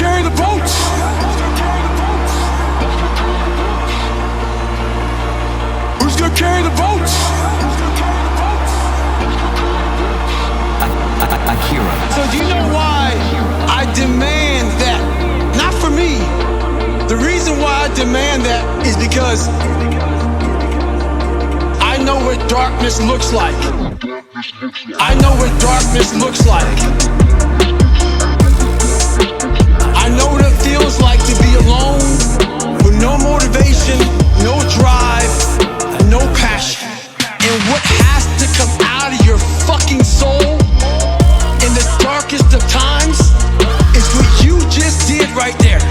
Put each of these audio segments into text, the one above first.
carry the boats? Who's gonna carry the boats? Akira. So do you know why I demand that? Not for me. The reason why I demand that is because I know what darkness looks like. I know what darkness looks like. I know what it feels like to be alone, with no motivation, no drive, no passion. And what has to come out of your fucking soul in the darkest of times is what you just did right there.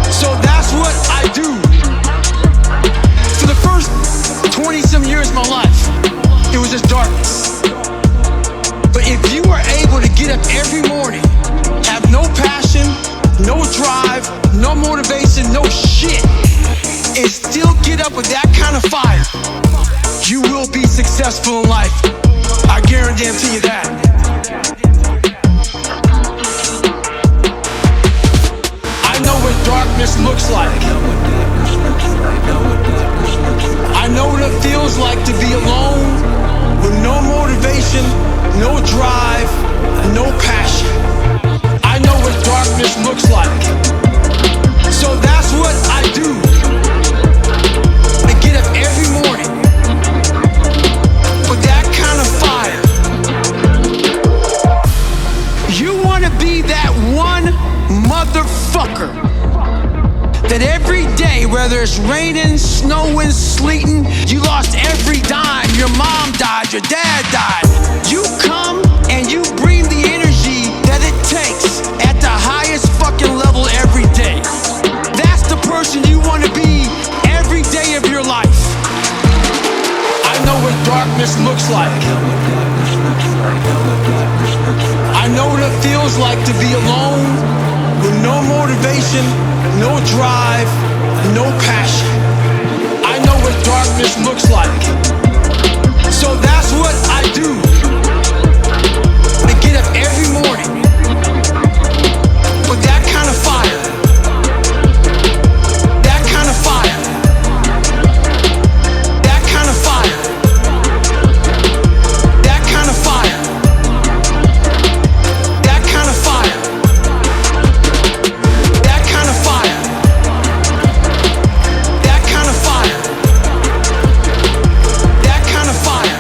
So that's what I do. For the first 20-some years of my life, it was just darkness. But if you are able to get up every morning, have no passion, no drive, no motivation, no shit, and still get up with that kind of fire, you will be successful in life. I guarantee you that. I know what darkness looks like. I know what it feels like to be alone, with no motivation, no drive, no passion. I know what darkness looks like. So that's what I do. I get up every morning with that kind of fire. You want to be that one motherfucker that every day, whether it's raining, snowing, sleeting, you lost every dime, your mom died, your dad died, you come and you bring the energy that it takes at the highest fucking level every day. That's the person you want to be every day of your life. I know what darkness looks like. I know what it feels like to be alone, with no motivation, no drive, no passion. I know what darkness looks like. So that's what I do. I get up every morning with that kind of fire. That kind of fire. That kind of fire. That kind of fire. That kind of fire. That kind of fire. That kind of fire. That kind of fire.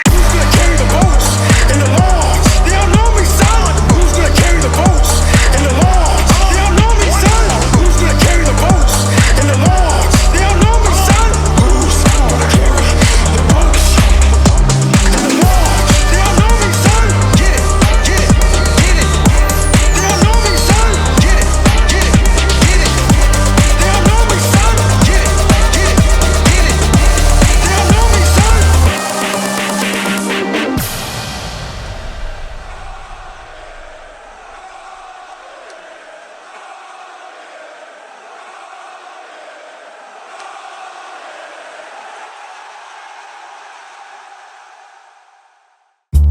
Who's gonna carry the boats and the logs? They don't know me, son. Who's gonna carry the boats and the logs? They don't know me, son. Who's gonna carry the boats and the logs? They don't know me, son. Who's gonna carry the boats and the logs? They don't know me, son. Get it, get it, get it. They don't know me, son. Get it, get it, get it. They don't know me, son. Get it, get it, get it. They don't know me, son.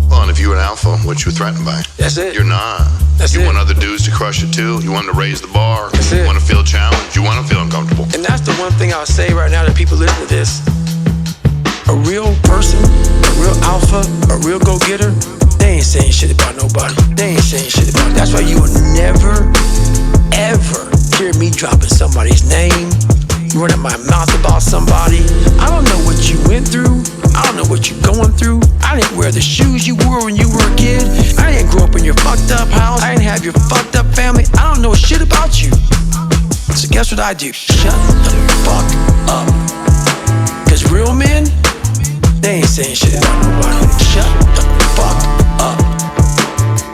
Well, and if you were an alpha, what you were threatened by? That's it. You're not. That's you it. want other dudes to crush it too. You want to raise the bar. That's you it. want to feel challenged. You want to feel uncomfortable. And that's the one thing I'll say right now to people listening to this. A real person, a real alpha, a real go-getter, they ain't saying shit about nobody. They ain't saying shit about it. That's why you will never, ever hear me dropping somebody's name, running my mouth about somebody. I don't know what you went through. I don't know what you're going through. I didn't wear the shoes you wore when you were a kid. I didn't grow up in your fucked up house. I didn't have your fucked up family. I don't know shit about you. So guess what I do? Shut the fuck up. Cause real men, they ain't saying shit about nobody. Shut the fuck up.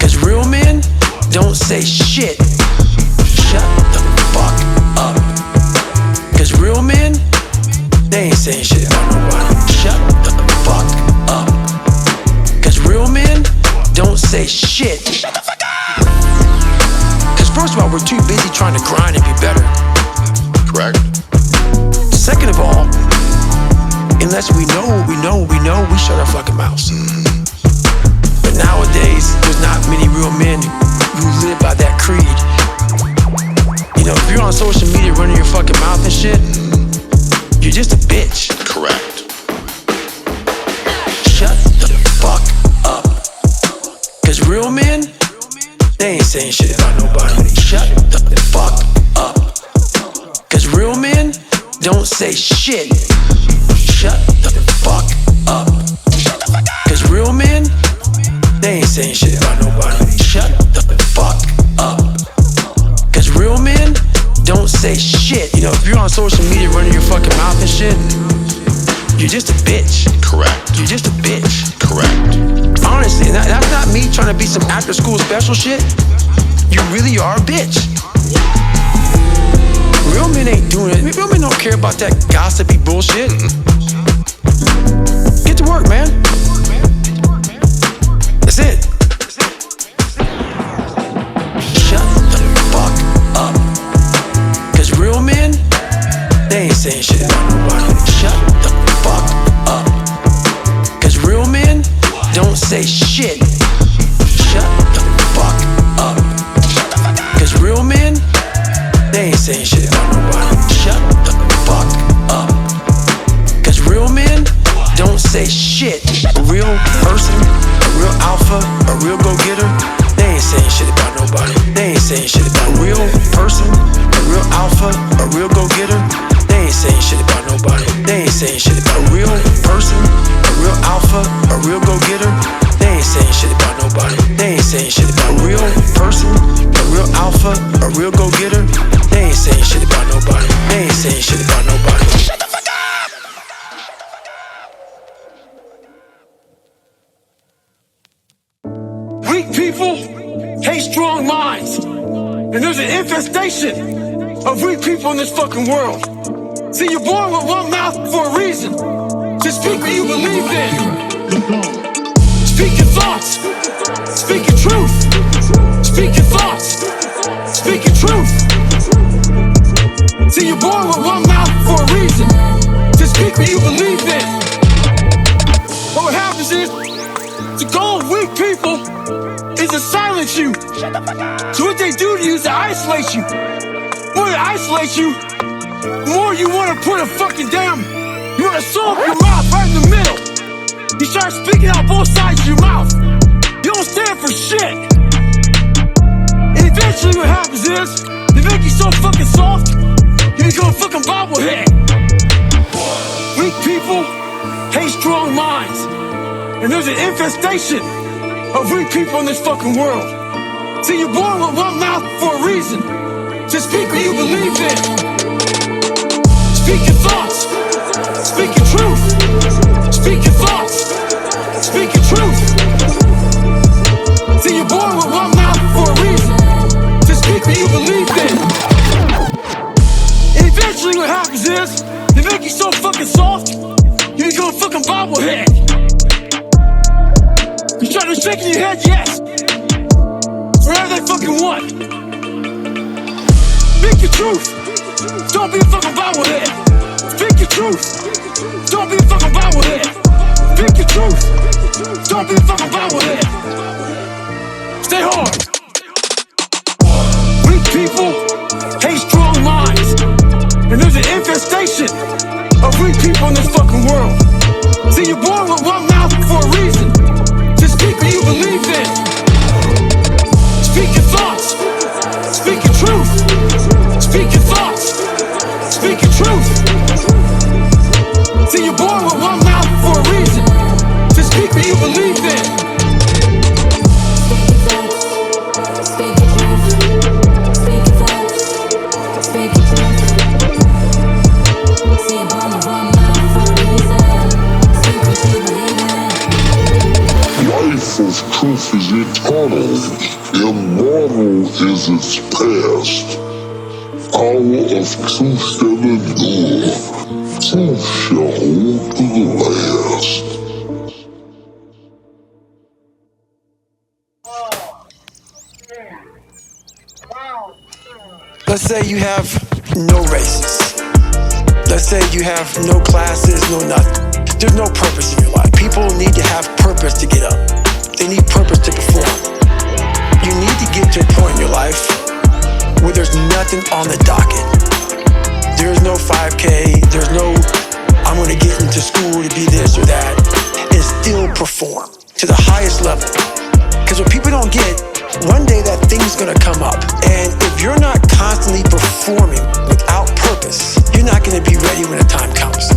Cause real men don't say shit. Shut the fuck up. Cause real men, they ain't saying shit about nobody. Shut the fuck up. Cause real men don't say shit. Shut the fuck up. Cause first of all, we're too busy trying to grind and be better. Correct. Second of all, unless we know what we know, we shut our fucking mouths. But nowadays, there's not many real men who live by that creed. You know, if you're on social media running your fucking mouth and shit, you're just a bitch. Correct. Shut the fuck up. Cause real men, they ain't saying shit about nobody. Shut the fuck up. Cause real men don't say shit. Shut the fuck up. Cause real men, they ain't saying shit about nobody. Shut the fuck up. Cause real men don't say shit. You know, if you're on social media running your fucking mouth and shit, you're just a bitch. Correct. You're just a bitch. Correct. Honestly, that's not me trying to be some after school special shit. You really are a bitch. Real men ain't doing it. Real men don't care about that gossipy bullshit. Get to work, man. That's it. Shut the fuck up. Cause real men, they ain't saying shit about nobody. Shut the fuck up. Cause real men don't say shit. Shut the fuck up. Cause real men, they ain't saying shit about nobody. Shut the fuck up. Cause real men don't say shit. A real person, a real alpha, a real go-getter, they ain't saying shit about nobody. They ain't saying shit about a real person, a real alpha, a real go-getter, they ain't saying shit about nobody. They ain't saying shit about a real person, a real alpha, a real go-getter, they ain't saying shit about nobody. They ain't saying shit about a real person, a real alpha, a real go-getter, they ain't saying shit about nobody. They ain't saying shit about nobody. Shut the fuck up! Weak people hate strong minds. And there's an infestation of weak people in this fucking world. See, you're born with one mouth for a reason. To speak what you believe in. Speak your thoughts. Speak your truth. Speak your thoughts. Speak your truth. See, you're born with one mouth for a reason. To speak what you believe in. But what happens is, the goal of weak people is to silence you. So what they do to you is to isolate you. The more they isolate you, the more you want to put a fucking damn, you want to sew up your mouth right in the middle. You start speaking out both sides of your mouth. You don't stand for shit. And eventually what happens is, they make you so fucking soft, you become a fucking bobblehead. Weak people hate strong minds. And there's an infestation of weak people in this fucking world. See, you're born with one mouth for a reason. To speak what you believe in. Speak your thoughts. Speak your truth. Speak your thoughts. Speak your truth. See, you're born with one mouth for a reason. To speak what you believe in. And eventually what happens is, they make you so fucking soft, you become a fucking bobblehead. You try to shake your head, yes. Whatever they fucking want. Speak your truth. Don't be a fucking bobblehead. Speak your truth. Don't be a fucking bobblehead. Speak your truth. Don't be a fucking bobblehead. Stay hard. Weak people hate strong minds. And there's an infestation of weak people in this fucking world. See, you're born with one mouth for a reason. To speak what you believe in. Speak your thoughts. Speak your truth. Speak your thoughts. Speak your truth. See, you're born with one mouth for a reason. To speak what you believe in. Speak your truth. Speak your thoughts. Speak your truth. See, you're born with one mouth for a reason. Speak what you believe in. Life of truth is eternal. Immortal is its past. Power of truth shall endure. Truth shall hold to the last. Let's say you have no races. Let's say you have no classes, no nothing. There's no purpose in your life. People need to have purpose to get up. They need purpose to perform. You need to get to a point in your life where there's nothing on the docket. There's no 5K, there's no I'm gonna get into school to be this or that, and still perform to the highest level. Because what people don't get, one day that thing's gonna come up. And if you're not constantly performing without purpose, you're not gonna be ready when the time comes.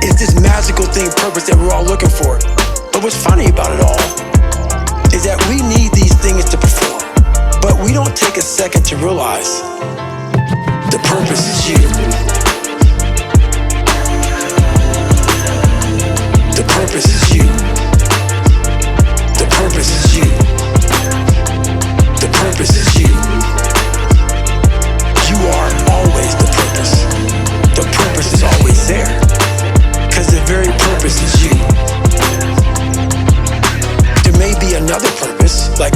It's this magical thing, purpose, that we're all looking for. But what's funny about it all is that we need these things to perform, but we don't take a second to realize the purpose is you. The purpose is you. The purpose is you. The purpose is you. You are always the purpose. The purpose is always there, because the very purpose is you. There may be another purpose, like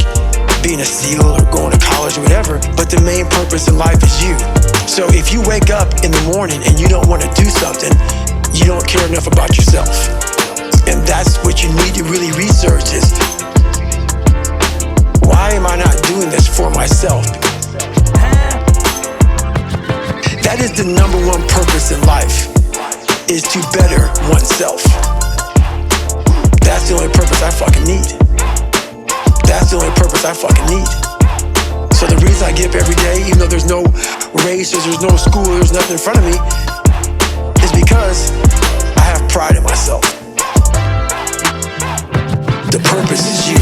being a SEAL or going to college or whatever, but the main purpose in life is you. So if you wake up in the morning and you don't want to do something, you don't care enough about yourself. And that's what you need to really research is, why am I not doing this for myself? That is the number one purpose in life, is to better oneself. That's the only purpose I fucking need. That's the only purpose I fucking need. So the reason I get up every day, even though there's no races, there's no school, there's nothing in front of me, is because I have pride in myself. The purpose is you.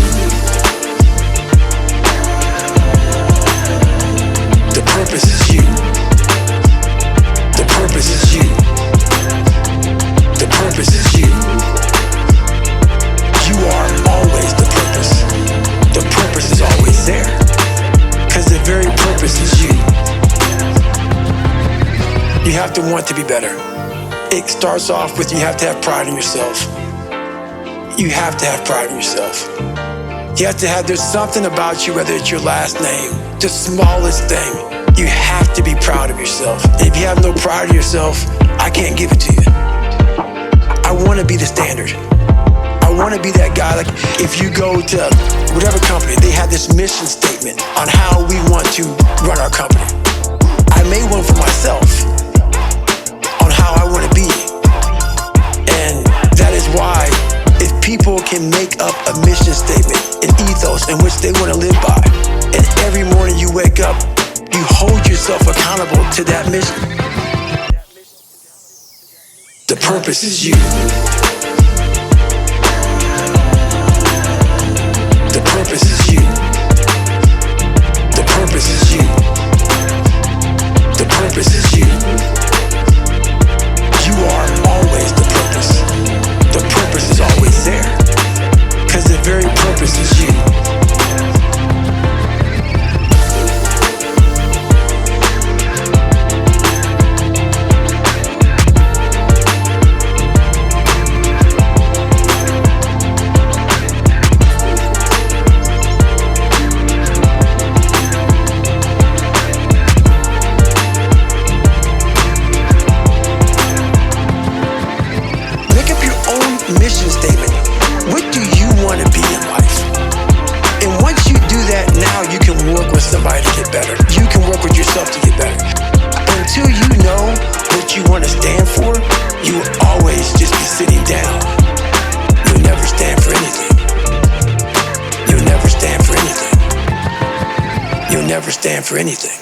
The purpose is you. The purpose is you. The purpose is you. You are always the purpose. The purpose is always there, because the very purpose is you. You have to want to be better. It starts off with, you have to have pride in yourself. You have to have pride in yourself. You have to have, there's something about you, whether it's your last name, the smallest thing, you have to be proud of yourself. And if you have no pride in yourself, I can't give it to you. I want to be the standard. I want to be that guy. Like, if you go to whatever company, they have this mission statement on how we want to run our company. I made one for myself on how I want to be. And that is why, if people can make up a mission statement, an ethos in which they want to live by, and every morning you wake up, you hold yourself accountable to that mission. The purpose is you. mission statement. What do you want to be in life? And once you do that, now you can work with somebody to get better. You can work with yourself to get better. Until you know what you want to stand for, you will always just be sitting down. You'll never stand for anything. You'll never stand for anything. You'll never stand for anything.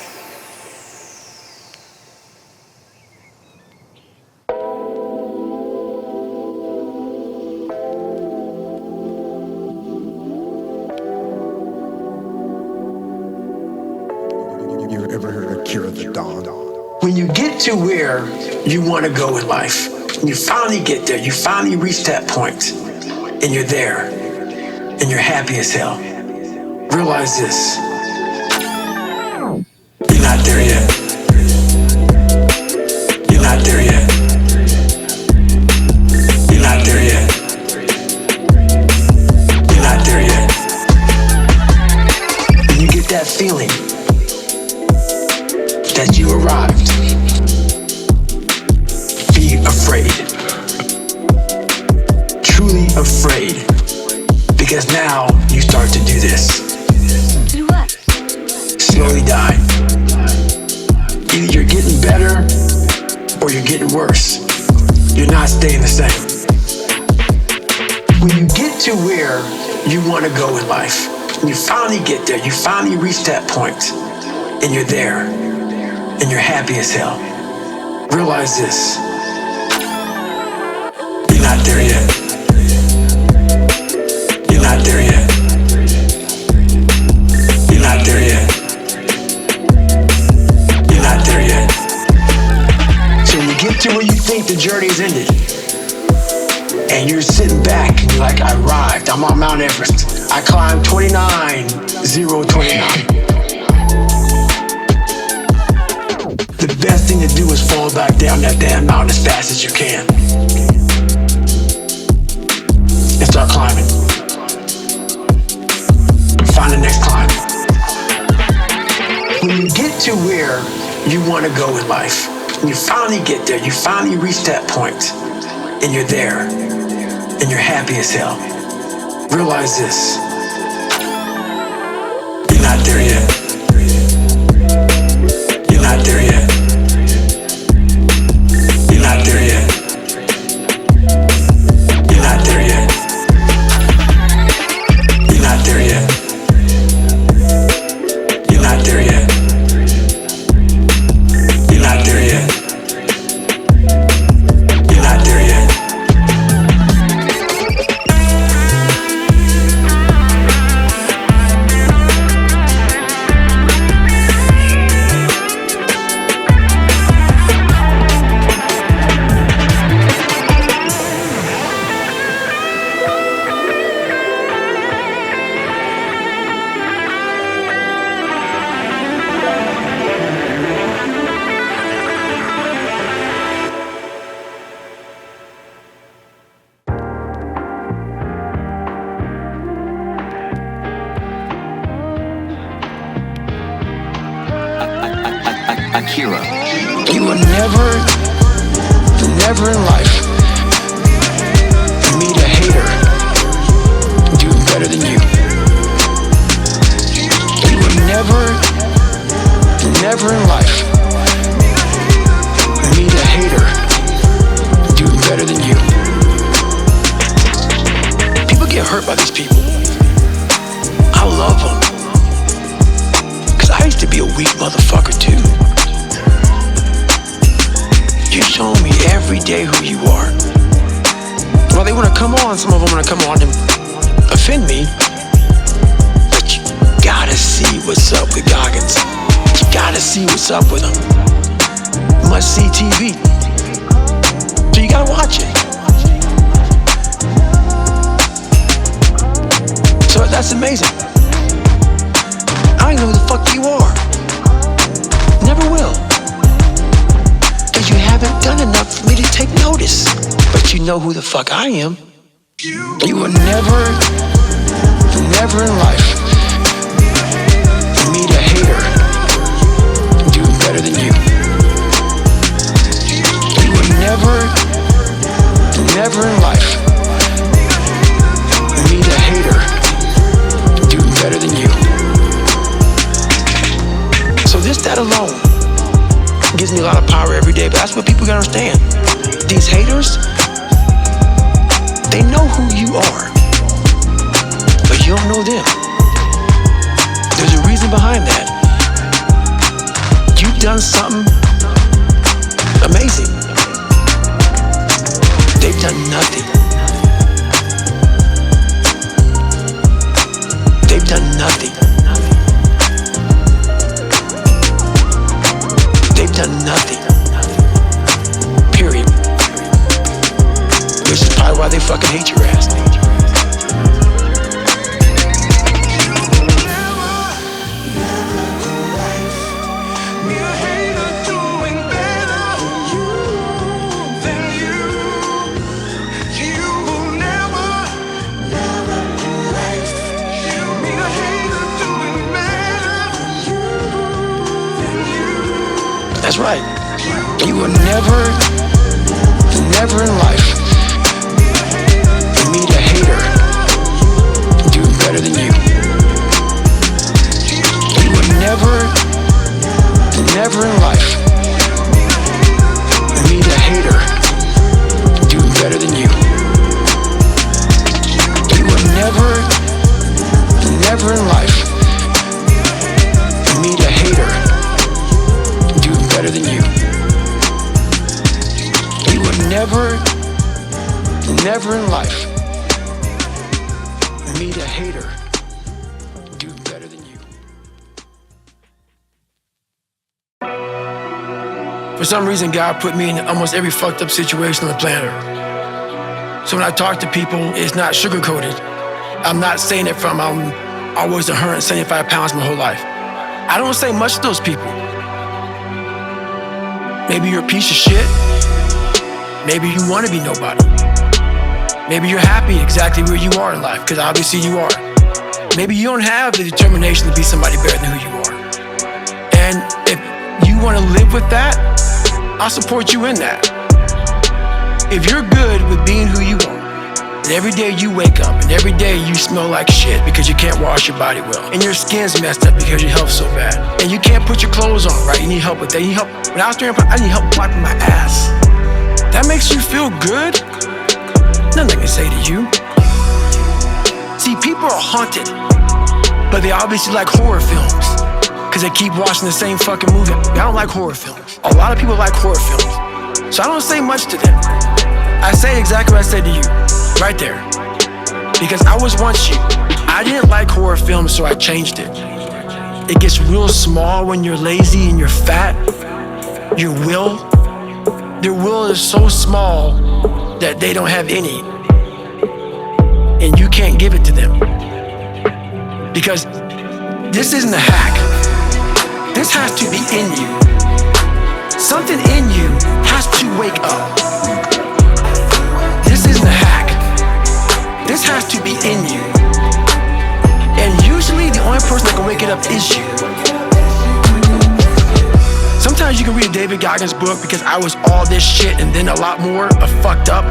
You ever heard of Akira The Don? When you get to where you want to go in life, you finally get there, you finally reach that point, and you're there, and you're happy as hell. Realize this. You're not there yet. You're not there yet. You're not there yet. You're not there yet. And you get that feeling that you arrived. Be afraid. Truly afraid. Because now you start to do this. Do what? Slowly die. Either you're getting better or you're getting worse. You're not staying the same. When you get to where you want to go in life, you finally get there, you finally reach that point, and you're there, and you're happy as hell. Realize this. You're not there yet. You're not there yet. You're not there yet. You're not there yet. So you get to where you think the journey's ended, and you're sitting back and you're like, I arrived, I'm on Mount Everest. I climbed 29,029. The best thing to do is fall back down that damn mountain as fast as you can. And start climbing. Find the next climb. When you get to where you want to go in life, you finally get there, you finally reach that point, and you're there, and you're happy as hell. Realize this. You're not there yet. You're not there yet. You're not there yet. You're not there yet. You're not there yet. You're not there yet. You're not there yet. You're not there yet. Akira. You will never in life meet a hater doing better than you. You will never in life meet a hater doing better than you. People get hurt by these people. I love them. Cause I used to be a weak motherfucker too. You show me every day who you are. Well, they want to come on, some of them want to come on and offend me, but you gotta see what's up with Goggins. You gotta see what's up with them. Must see TV. So you gotta watch it. So that's amazing. I don't even know who the fuck you are. Never will. You haven't done enough for me to take notice. But you know who the fuck I am. You will never in life meet a hater doing better than you. You will never in life That alone gives me a lot of power every day, but that's what people gotta understand. These haters, they know who you are, but you don't know them. There's a reason behind that. You've done something amazing. They've done nothing. They've done nothing. They've done nothing. Period. Which is probably why they fucking hate your ass. That's right. You will never in life meet a hater doing better than you. You will never in life meet a hater doing better than you. You will never in life meet a hater doing better than you. You will never in life meet a hater doing better than you. For some reason, God put me in almost every fucked up situation on the planet. So when I talk to people, it's not sugar-coated. I'm not saying it from I was 175 pounds my whole life. I don't say much to those people. Maybe you're a piece of shit. Maybe you want to be nobody. Maybe you're happy exactly where you are in life, because obviously you are. Maybe you don't have the determination to be somebody better than who you are. And if you want to live with that, I'll support you in that. If you're good with being who you are, and every day you wake up and every day you smell like shit because you can't wash your body well, and your skin's messed up because your health's so bad, and you can't put your clothes on right, you need help with that. You need help. When I was doing, I need help wiping my ass. That makes you feel good? Nothing I can say to you. See, people are haunted, but they obviously like horror films because they keep watching the same fucking movie. I don't like horror films. A lot of people like horror films, so I don't say much to them. I say exactly what I said to you, right there. Because I was once you. I didn't like horror films, so I changed it. It gets real small when you're lazy and you're fat. Their will is so small that they don't have any. And you can't give it to them. Because this isn't a hack. This has to be in you. Something in you has to wake up. This isn't a hack. This has to be in you. And usually the only person that can wake it up is you. Sometimes you can read a David Goggins book because I was all this shit and then a lot more of fucked up.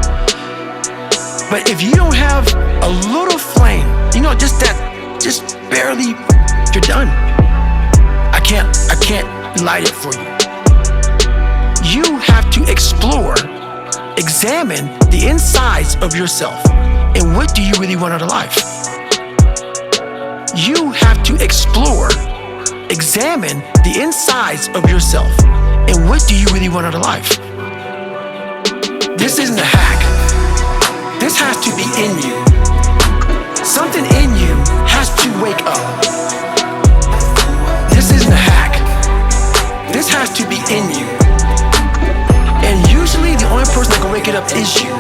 But if you don't have a little flame, just barely, you're done. I can't light it for you. You have to explore, examine the insides of yourself. And what do you really want out of life? You have to explore, examine the insides of yourself. And what do you really want out of life? This isn't a hack. This has to be in you. Something in you has to wake up. This isn't a hack. This has to be in you. And usually the only person that can wake it up is you.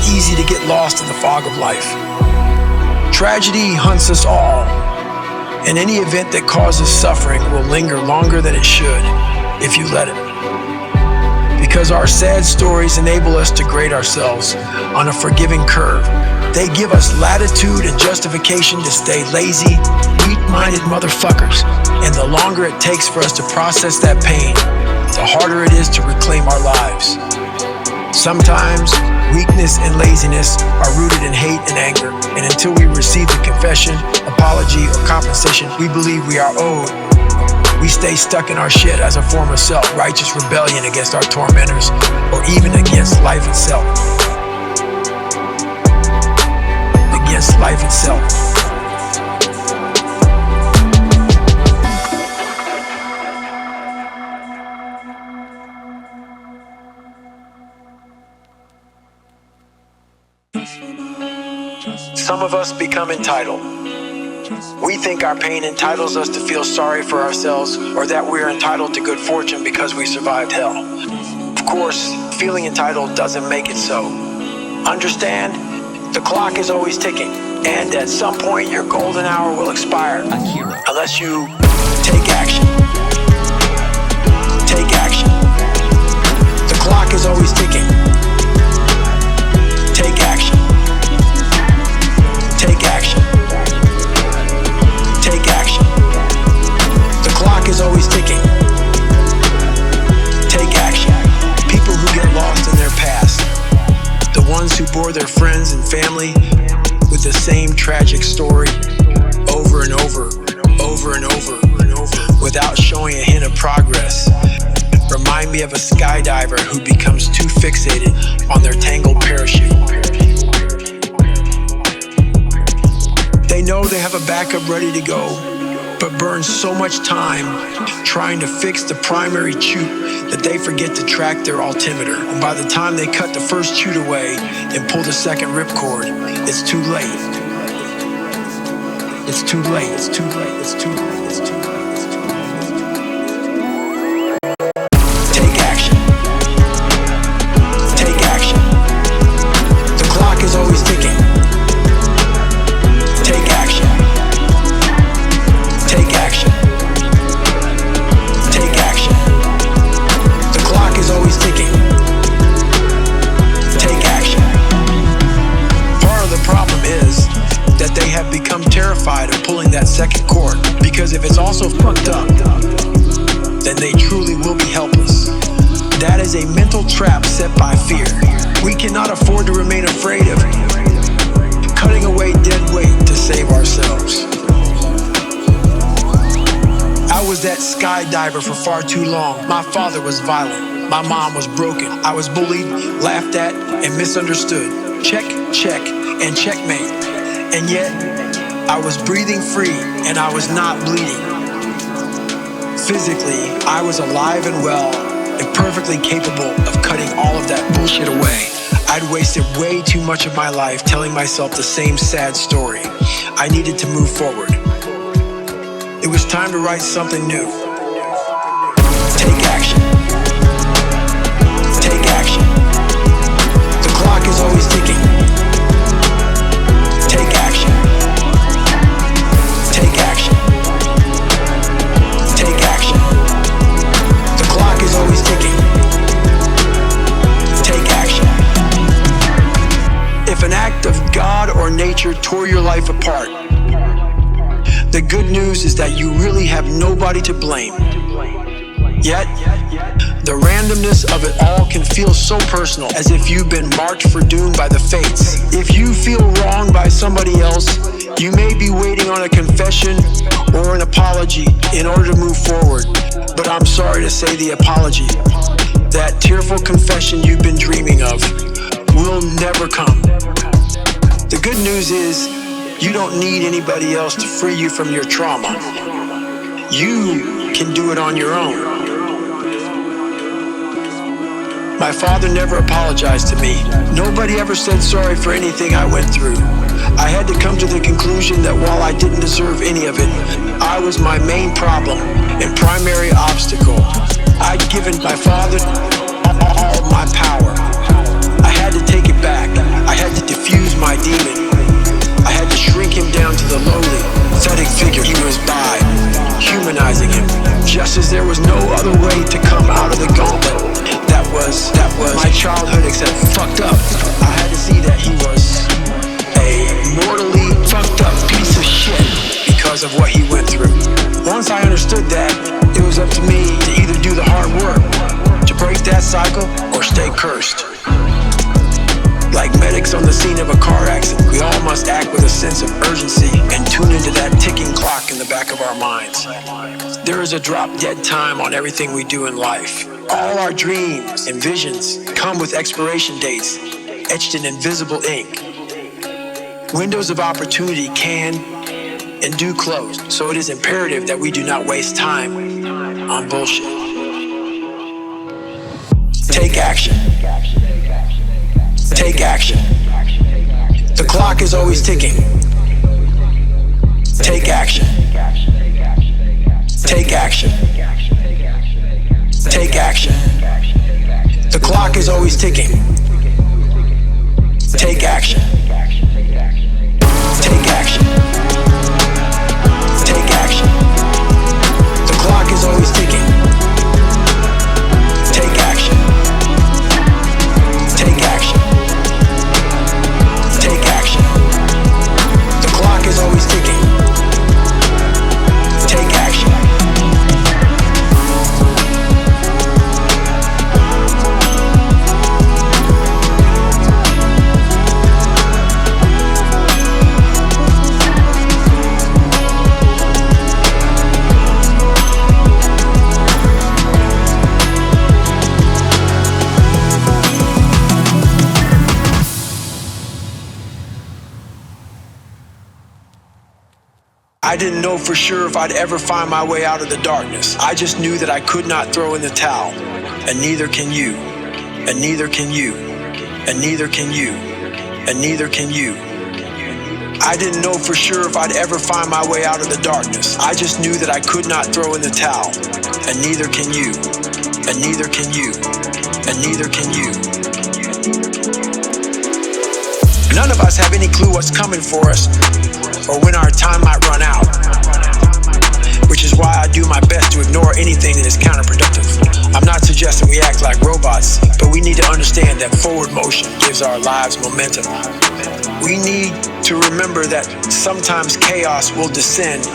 Easy to get lost in the fog of life. Tragedy hunts us all, and any event that causes suffering will linger longer than it should if you let it. Because because our sad stories enable us to grade ourselves on a forgiving curve. They give us latitude and justification to stay lazy, weak-minded motherfuckers. And the longer it takes for us to process that pain, the harder it is to reclaim our lives. Sometimes weakness and laziness are rooted in hate and anger, and until we receive the confession, apology, or compensation we believe we are owed, we stay stuck in our shit as a form of self-righteous rebellion against our tormentors, or even against life itself. Against life itself. Some of us become entitled. We think our pain entitles us to feel sorry for ourselves, or that we're entitled to good fortune because we survived hell. Of course, feeling entitled doesn't make it so. Understand, the clock is always ticking, and at some point your golden hour will expire. Akira. Unless you take action. Take action. The clock is always ticking. Take action. Take action. Take action. The clock is always ticking. Take action. People who get lost in their past, the ones who bore their friends and family with the same tragic story over and over, over and over and over, without showing a hint of progress, remind me of a skydiver who becomes too fixated on their tangled parachute. They know they have a backup ready to go, but burn so much time trying to fix the primary chute that they forget to track their altimeter. And by the time they cut the first chute away and pull the second ripcord, it's too late. It's too late. It's too late. It's too late. It's too late. It's too late. Take action. Take action. The clock is always ticking. Take action. Take action. Take action. The clock is always ticking. Take action. Part of the problem is that they have become terrified of pulling that second cord, because if it's also fucked up, then they truly will be helpless. That is a mental trap set by fear. We cannot afford to remain afraid of cutting away dead weight to save ourselves. I was that skydiver for far too long. My father was violent. My mom was broken. I was bullied, laughed at, and misunderstood. Check, check, and checkmate. And yet, I was breathing free, and I was not bleeding. Physically, I was alive and well, and perfectly capable of cutting all of that bullshit away. I'd wasted way too much of my life telling myself the same sad story. I needed to move forward. It was time to write something new. Take action. Take action. The clock is always ticking. Take action. Take action. Take action. The clock is always ticking. Take action. If an act of God or nature tore your life apart, the good news is that you really have nobody to blame. Yet, the randomness of it all can feel so personal, as if you've been marked for doom by the fates. If you feel wronged by somebody else, you may be waiting on a confession or an apology in order to move forward. But I'm sorry to say the apology, that tearful confession you've been dreaming of, will never come. The good news is, you don't need anybody else to free you from your trauma. You can do it on your own. My father never apologized to me. Nobody ever said sorry for anything I went through. I had to come to the conclusion that while I didn't deserve any of it, I was my main problem and primary obstacle. I'd given my father all my power. I had to take it back. I had to diffuse my demon. I had to shrink him down to the lowly, pathetic figure he was by, humanizing him, just as there was no other way to come out of the gauntlet that was childhood except fucked up. I had to see that he was a mortally fucked up piece of shit because of what he went through. Once I understood that, it was up to me to either do the hard work to break that cycle or stay cursed. Like medics on the scene of a car accident, we all must act with a sense of urgency and tune into that ticking clock in the back of our minds. There is a drop-dead time on everything we do in life. All our dreams and visions come with expiration dates etched in invisible ink. Windows of opportunity can and do close, so it is imperative that we do not waste time on bullshit. Take action. Take action. The clock is always ticking. Take action. Take action. Take action. The clock is always ticking. Take action. Take action. Take action. The clock is always ticking. Take action. Take action. Take action. The clock is always ticking. Take action. I didn't know for sure if I'd ever find my way out of the darkness. I just knew that I could not throw in the towel. And neither can you. And neither can you. And neither can you. And neither can you. I didn't know for sure if I'd ever find my way out of the darkness. I just knew that I could not throw in the towel. And neither can you. And neither can you. And neither can you. None of us have any clue what's coming for us or when our time might run out, which is why I do my best to ignore anything that is counterproductive. I'm not suggesting we act like robots, but we need to understand that forward motion gives our lives momentum. We need to remember that sometimes chaos will descend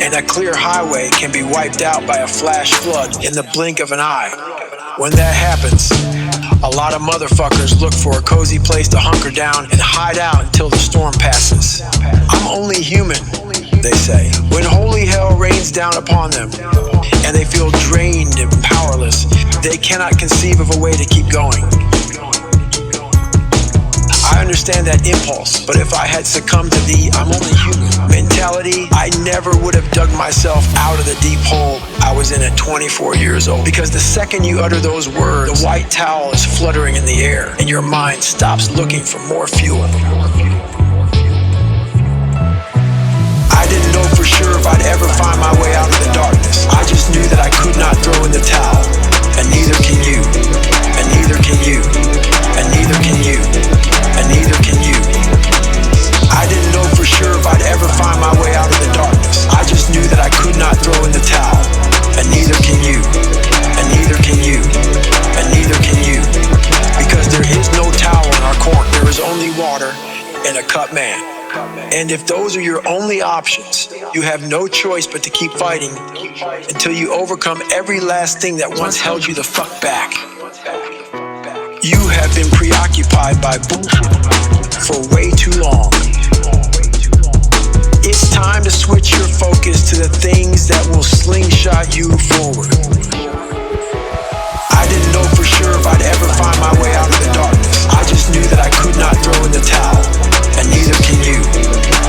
and a clear highway can be wiped out by a flash flood in the blink of an eye. When that happens, a lot of motherfuckers look for a cozy place to hunker down and hide out until the storm passes. I'm only human, they say. When holy hell rains down upon them and they feel drained and powerless, they cannot conceive of a way to keep going. I understand that impulse, but if I had succumbed to the I'm only human mentality, I never would have dug myself out of the deep hole I was in at 24 years old. Because the second you utter those words, the white towel is fluttering in the air and your mind stops looking for more fuel. I didn't know for sure if I'd ever find my way out of the darkness. I just knew that I could not throw in the towel. And neither can you. And neither can you. And neither can you. And neither can you. I didn't know for sure if I'd ever find my way out of the darkness. I just knew that I could not throw in the towel. And neither can you. And neither can you. And neither can you. Because there is no towel in our cork. There is only water and a cut man. And if those are your only options, you have no choice but to keep fighting until you overcome every last thing that once held you the fuck back. You have been preoccupied by bullshit for way too long. It's time to switch your focus to the things that will slingshot you forward. I didn't know for sure if I'd ever find my way out of the darkness. I just knew that I could not throw in the towel. And neither can you.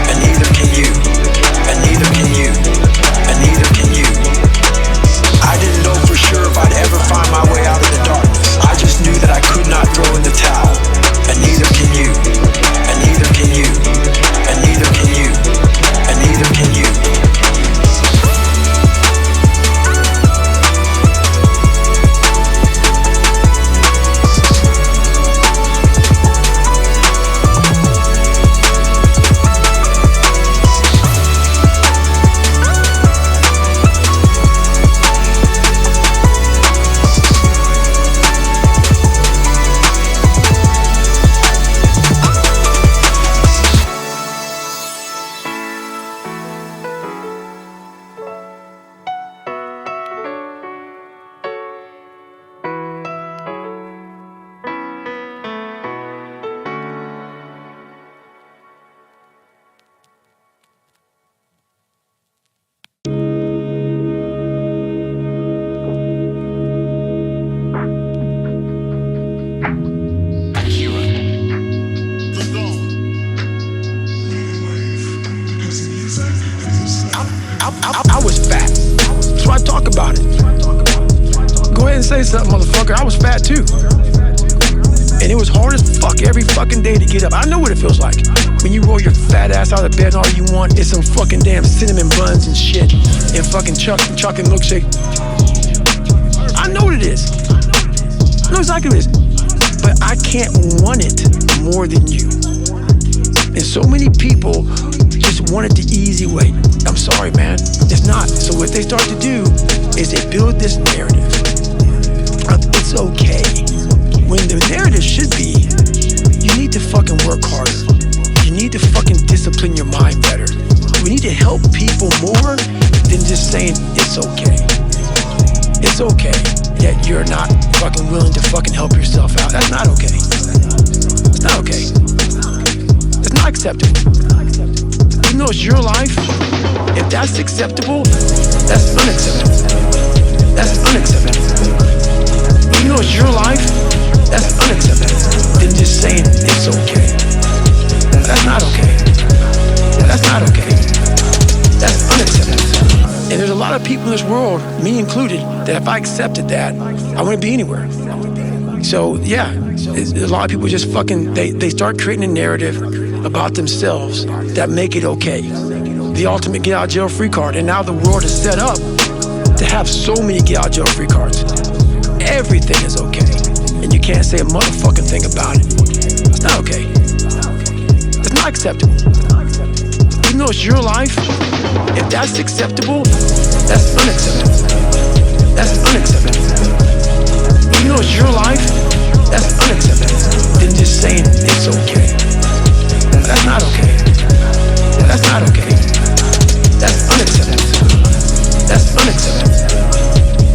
And neither can you. And neither can you. And neither can you. I didn't know for sure if I'd ever find my way out of the darkness. I just knew that I could not throw in the towel. And neither can you. And neither can you. And neither can you. And neither can you. say something, motherfucker. I was fat too. And it was hard as fuck every fucking day to get up. I know what it feels like. When you roll your fat ass out of bed and all you want is some fucking damn cinnamon buns and shit and fucking chocolate milkshake. I know what it is. I know exactly what it is. But I can't want it more than you. And so many people just want it the easy way. I'm sorry, man. It's not. So what they start to do is they build this narrative of it's okay. When the narrative should be, you need to fucking work harder. You need to fucking discipline your mind better. We need to help people more than just saying it's okay. It's okay that you're not fucking willing to fucking help yourself out. That's not okay. It's not okay. It's not acceptable. Even though it's your life, if that's acceptable, that's unacceptable. That's unacceptable. Even though it's your life, that's unacceptable. Than just saying it's okay. That's not okay. That's not okay. That's unacceptable. And there's a lot of people in this world, me included, that if I accepted that, I wouldn't be anywhere. So yeah, a lot of people just fucking, they start creating a narrative about themselves that make it okay. The ultimate get out of jail free card. And now the world is set up to have so many get out of jail free cards. Everything is okay. And you can't say a motherfucking thing about it. It's not okay. It's not acceptable. Even though it's your life, if that's acceptable, that's unacceptable. That's unacceptable. Even though it's your life, that's unacceptable. Than just saying it's okay. That's not okay. That's not okay. That's unacceptable. That's unacceptable.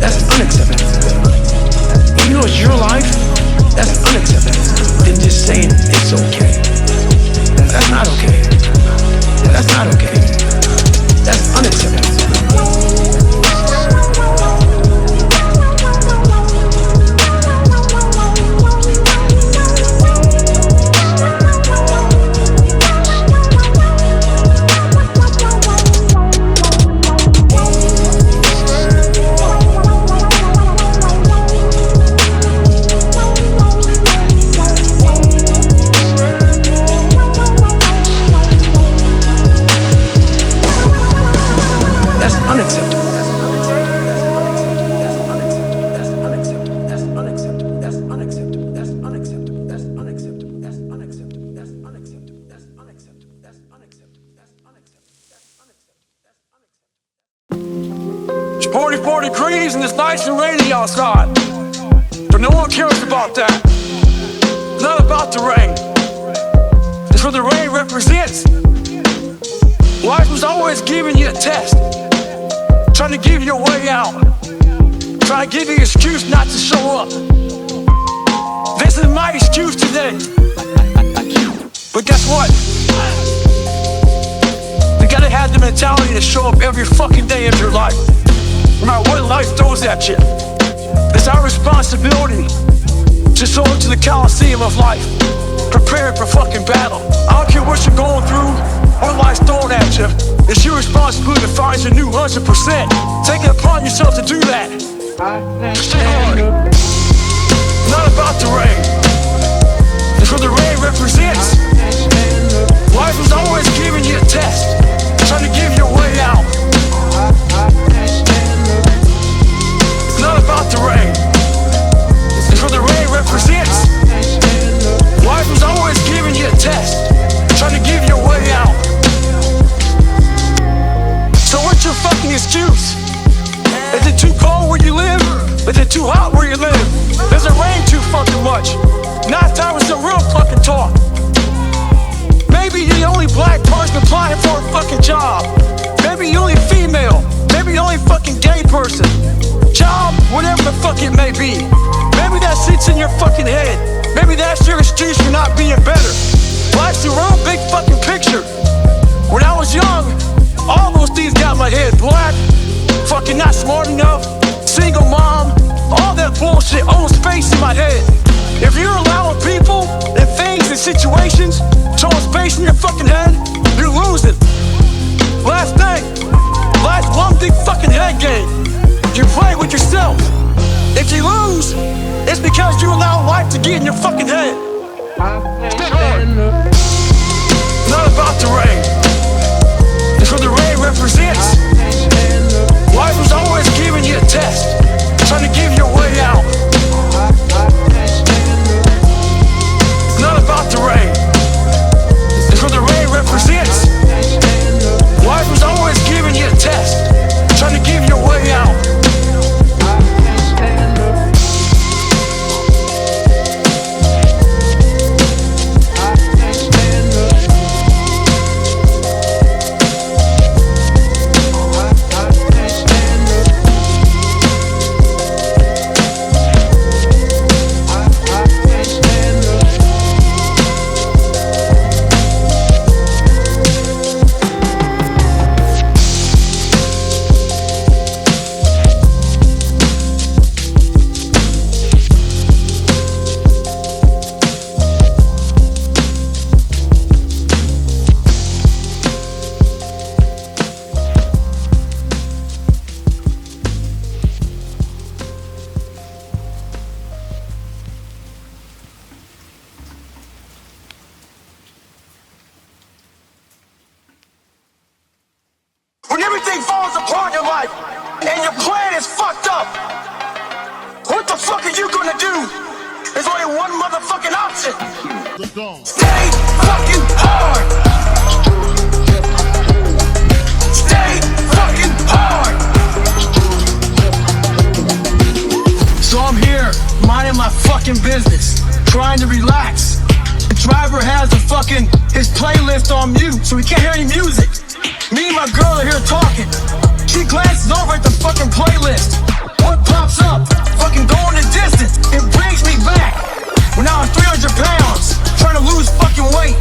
That's unacceptable. Even though it's your life, that's unacceptable. Than just saying it's okay. That's not okay. That's not okay. That's unacceptable. It's 44 degrees and it's nice and rainy outside. But no one cares about that. It's not about the rain. It's what the rain represents. Life was always giving you a test, trying to give you a way out, trying to give you an excuse not to show up. This is my excuse today. But guess what? You gotta have the mentality to show up every fucking day of your life, no matter what life throws at you. It's our responsibility to show up to the Coliseum of life, prepared for fucking battle. I don't care what you're going through, what life's throwing at you. It's your responsibility to find your new 100%. Take it upon yourself to do that. Stay hard. Not about the rain. It's what the rain represents. Life is always giving you a test, trying to give you a way out. It's not about the rain. It's what the rain represents. Life is always giving you a test, trying to give you a way out. So what's your fucking excuse? Is it too cold where you live? Is it too hot where you live? Does it rain too fucking much? Now it's time for some real fucking talk. Maybe you're the only black person applying for a fucking job. Maybe you're the only female. Maybe you're the only fucking gay person. Job, whatever the fuck it may be. Maybe that sits in your fucking head. Maybe that's your excuse for not being better. Life's the real big fucking picture. When I was young, all those things got in my head. Black, fucking not smart enough, single mom, all that bullshit owns space in my head. If you're allowing people and things and situations to own space in your fucking head, you're losing. Last thing, life's one big fucking head game. You play with yourself. If you lose, because you allow life to get in your fucking head. Stay hard. Not about the rain. It's what the rain represents. Life was always giving you a test, trying to give you a way out. It's not about the rain. It's what the rain represents. Life was always giving you a test, trying to give you a way out. When everything falls apart in your life and your plan is fucked up, what the fuck are you gonna do? There's only one motherfucking option. Stay fucking hard. Stay fucking hard. So I'm here, minding my fucking business, trying to relax. The driver has his playlist on mute, so he can't hear any music. Me and my girl are here talking. She glances over at the fucking playlist. What pops up? Fucking going the distance. It brings me back when I was 300 pounds, trying to lose fucking weight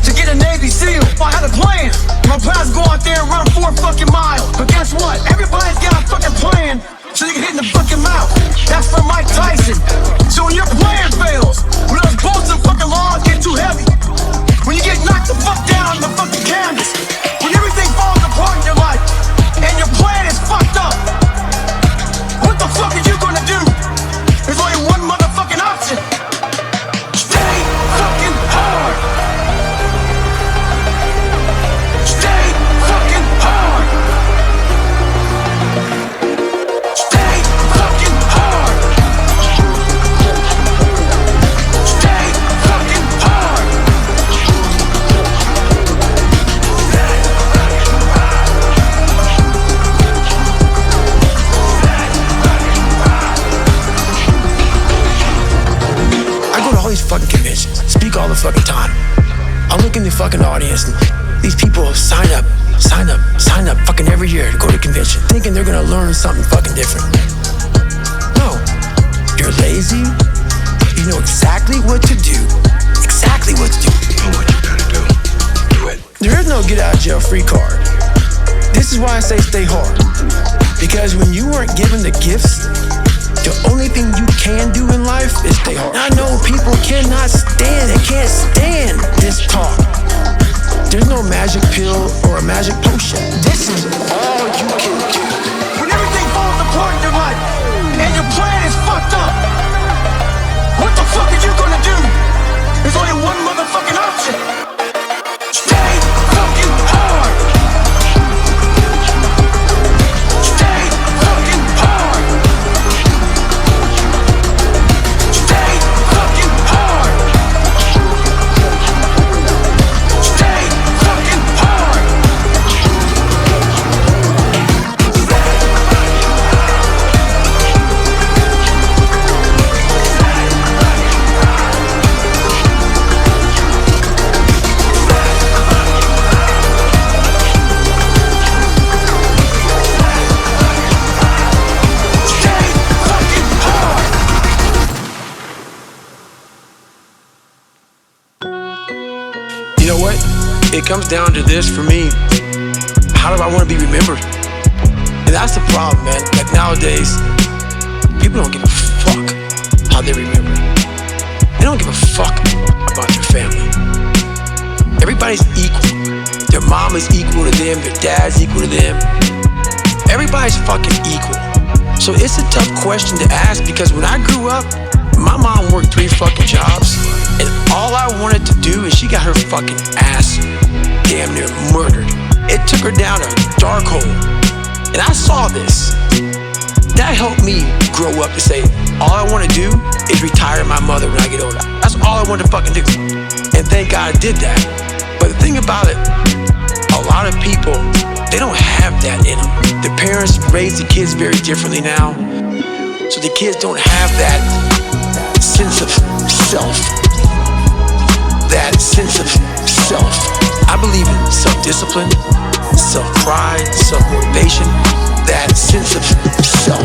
to get a Navy SEAL. I had a plan. My plan is go out there and run 4 fucking miles. But guess what? Everybody's got a fucking plan so you can hit in the fucking mouth. That's from Mike Tyson. So when your plan fails, when those bolts and fucking laws get too heavy, when you get knocked the fuck down on the fucking canvas, when everything falls apart in your life and your plan is fucked up, what the fuck are you gonna do? There's only one motherfucking option. Stay fucking hard. Stay fucking hard. Stay fucking hard. Stay fucking hard. I go to all these fucking conventions, speak all the fucking time. I look in the fucking audience and these people sign up fucking every year to go to convention, thinking they're gonna learn something fucking different. No, you're lazy. You know exactly what to do. Exactly what to do. You know what you gotta do. Do it. There is no get out of jail free card. This is why I say stay hard. Because when you weren't given the gifts, the only thing you can do in life is stay hard. I know people can't stand this talk. There's no magic pill or a magic potion. This is all you can do. When everything falls apart in your life and your plan is fucked up, what the fuck are you gonna do? There's only one motherfucking option. Stay fucking hard. Stay fucking hard. Stay fucking hard. Stay fucking hard. You know what? It comes down to this for me. How do I want to be remembered? And that's the problem, man. Like nowadays, people don't give a fuck how they remember. They don't give a fuck about their family. Everybody's equal. Their mom is equal to them. Their dad's equal to them. Everybody's fucking equal. So it's a tough question to ask because when I grew up, My mom worked 3 fucking jobs, and all I wanted to do is she got her fucking ass damn near murdered. It took her down a dark hole, and I saw this. That helped me grow up to say, all I want to do is retire my mother when I get older. That's all I wanted to fucking do. And thank God I did that. But the thing about it, a lot of people, they don't have that in them. The parents raise the kids very differently now. So the kids don't have that sense of self. That sense of self. I believe in self-discipline, self-pride, self-motivation. That sense of self.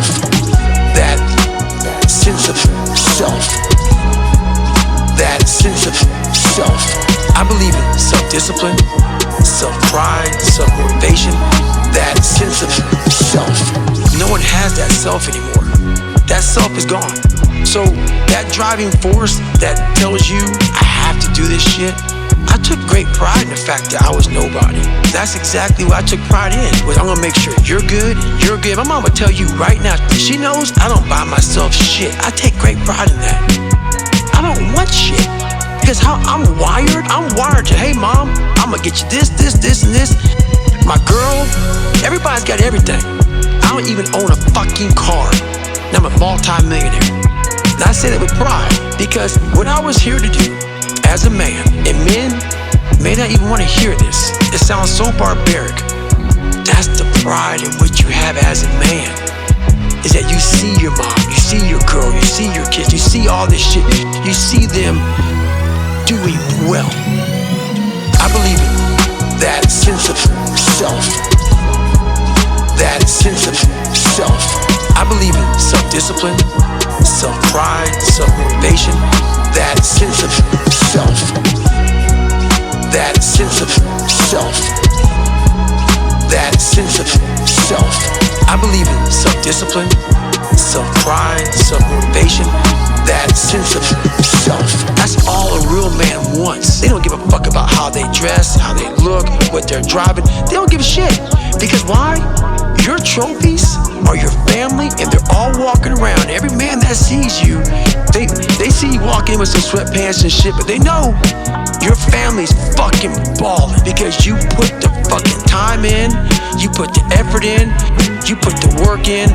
That sense of self. That sense of self. I believe in self-discipline, self-pride, self-motivation. That sense of self. No one has that self anymore. That self is gone. So that driving force that tells you I have to do this shit, I took great pride in the fact that I was nobody. That's exactly what I took pride in. Was I'm gonna make sure you're good and you're good. My mom would tell you right now, she knows I don't buy myself shit. I take great pride in that. I don't want shit. Because how I'm wired to, hey mom, I'm gonna get you this, this, this, and this. My girl, everybody's got everything. I don't even own a fucking car. And I'm a multi-millionaire. And I say that with pride because what I was here to do as a man, and men may not even want to hear this. It sounds so barbaric. That's the pride in what you have as a man. Is that you see your mom, you see your girl, you see your kids, you see all this shit. You see them doing well. I believe in that sense of self. That sense of self. I believe in self-discipline, self-pride, self-motivation. That sense of self. That sense of self. That sense of self. I believe in self-discipline, self-pride, self-motivation. That sense of self. That's all a real man wants. They don't give a fuck about how they dress, how they look, what they're driving. They don't give a shit. Because why? Your trophies are your family, and they're all walking around. Every man that sees you, they see you walking in with some sweatpants and shit, but they know your family's fucking balling because you put the fucking time in, you put the effort in, you put the work in.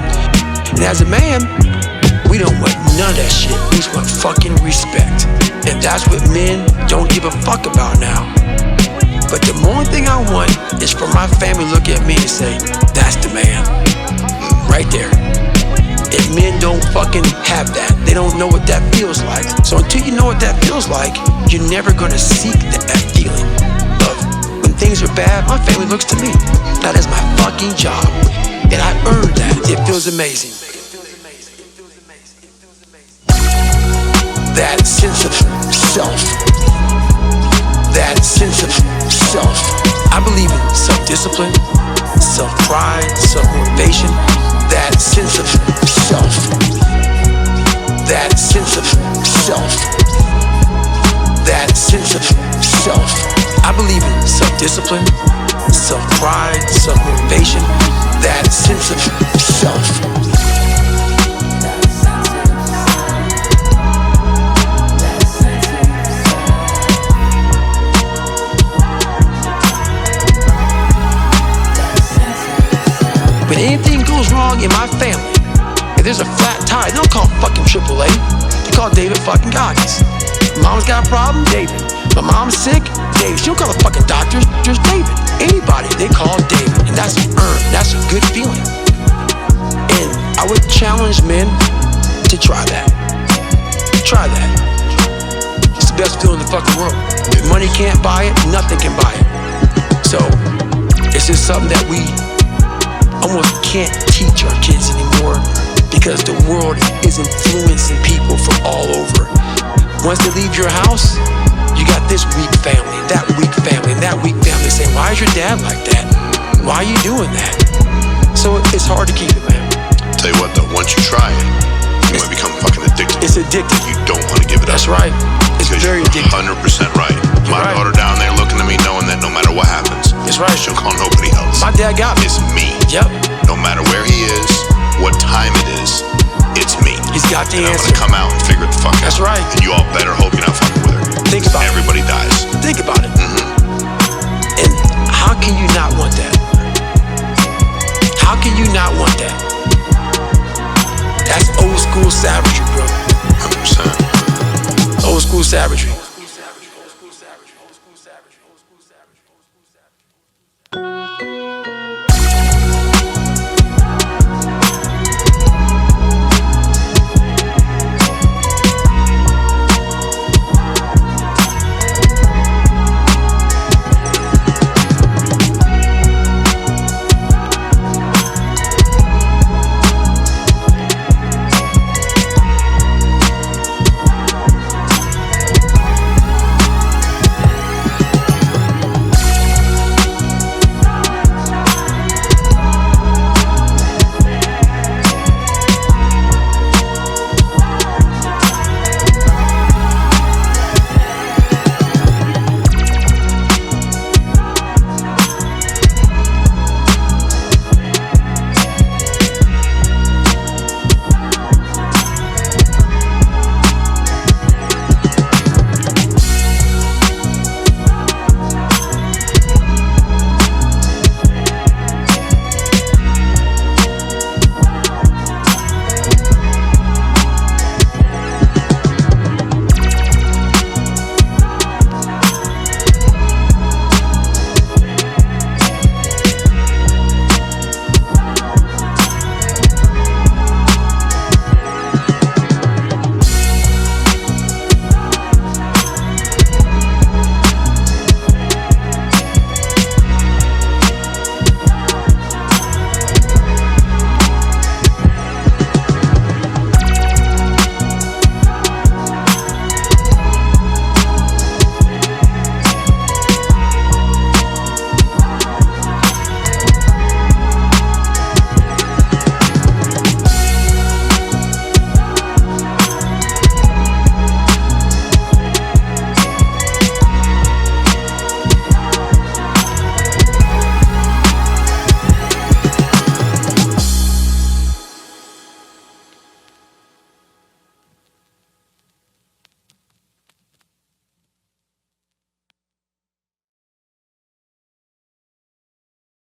And as a man, we don't want none of that shit. We just want fucking respect. And that's what men don't give a fuck about now. But the only thing I want is for my family to look at me and say, that's the man. Right there. And men don't fucking have that. They don't know what that feels like. So until you know what that feels like, you're never gonna seek that feeling of when things are bad, my family looks to me. That is my fucking job. And I earned that. It feels amazing. That sense of self. That sense of self. I believe in self-discipline, self-pride, self-motivation. That sense of self. That sense of self. That sense of self. I believe in self-discipline, self-pride, self-motivation. That sense of self. When anything goes wrong in my family, if there's a flat tire, they don't call fucking AAA. They call David fucking Goggins. Mom's got a problem, David. My mom's sick, David. She don't call a fucking doctor, just David. Anybody, they call David. And that's earned. That's a good feeling. And I would challenge men to try that. Try that. It's the best feeling in the fucking world. If money can't buy it, nothing can buy it. So, it's just something that we almost can't teach our kids anymore because the world is influencing people from all over. Once they leave your house, you got this weak family, that weak family, and that weak family saying, why is your dad like that? Why are you doing that? So it's hard to keep it, man. Tell you what though, once you try it, you might become fucking addicted. It's addictive. You don't want to give it up. That's right. It's because very you're addictive. 100% right. My daughter down there looking at me knowing that no matter what happens, that's right. She'll call nobody else. My dad got me. It's me. Yep. No matter where he is, what time it is, it's me. He's got the and I'm answer. gonna come out and figure it the fuck out. That's right. And you all better hope you're not fucking with her. Think about Everybody dies. it. Think about it. And how can you not want that? How can you not want that? That's old school savagery, bro. 100%. Old school savagery.